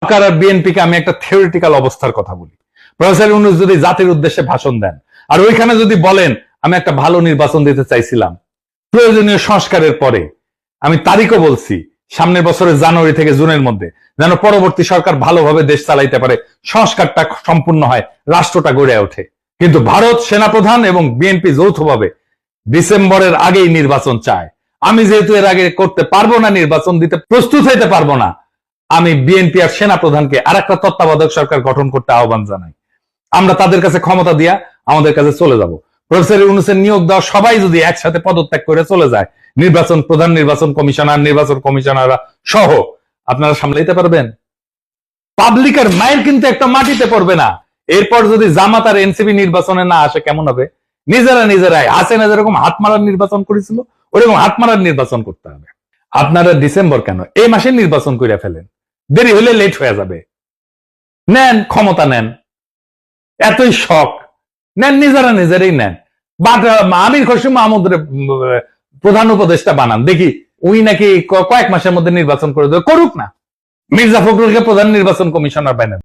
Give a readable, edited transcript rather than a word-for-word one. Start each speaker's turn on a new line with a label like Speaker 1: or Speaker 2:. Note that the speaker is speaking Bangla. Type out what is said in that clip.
Speaker 1: সরকার আর বিএনপিকে আমি একটা থিওরিটিক্যাল অবস্থার কথা বলি। প্রফেসর ইউনূস যদি জাতির উদ্দেশ্যে ভাষণ দেন আর ওইখানে যদি বলেন আমি একটা ভালো নির্বাচন দিতে চাইছিলাম প্রয়োজনীয় সংস্কারের পরে, আমি তারিখও বলছি সামনের বছরের জানুয়ারি থেকে জুনের মধ্যে, যেন পরবর্তী সরকার ভালোভাবে দেশ চালাইতে পারে, সংস্কারটা সম্পূর্ণ হয়, রাষ্ট্রটা গড়ে ওঠে। কিন্তু ভারত সেনাপ্রধান এবং বিএনপি যৌথভাবে ডিসেম্বরের আগেই নির্বাচন চায়। আমি যেহেতু এর আগে করতে পারবো না, নির্বাচন দিতে প্রস্তুত হইতে পারবো না, আমি বিএনপি আর সেনাপ্রধানকে আর একটা তত্ত্বাবধায়ক সরকার গঠন করতে আহ্বান জানাই। আমরা তাদের কাছে ক্ষমতা দিয়া আমাদের কাছে চলে যাব। প্রফেসর ইউনূসের নিয়োগ দেওয়া সবাই যদি একসাথে পদত্যাগ করে চলে যায়, নির্বাচন প্রধান, নির্বাচন কমিশনার, নির্বাচন কমিশনাররা সহ, আপনারা সামলাইতে পারবেন? পাবলিকের মায়ের কিন্তু একটা মাটিতে পড়বে না। এরপর যদি জামাত আর এনসিপি নির্বাচনে না আসে কেমন হবে? নিজেরাই হাসিনা যেরকম হাত মারার নির্বাচন করেছিল ওরকম হাত মারার নির্বাচন করতে হবে। আপনারা ডিসেম্বর কেন, এই মাসে নির্বাচন করে ফেলেন, দেরি হলে লেট হয়ে যাবে। নেন ক্ষমতা, নেন, এতই শখ নেন, নিজেরাই নেন। বাট আমির খসরু মাহমুদের প্রধান উপদেষ্টা বানান, দেখি উনি নাকি কয়েক মাসের মধ্যে নির্বাচন করে দেবে, করুক না। মির্জা ফখরুলকে প্রধান নির্বাচন কমিশনার বানান।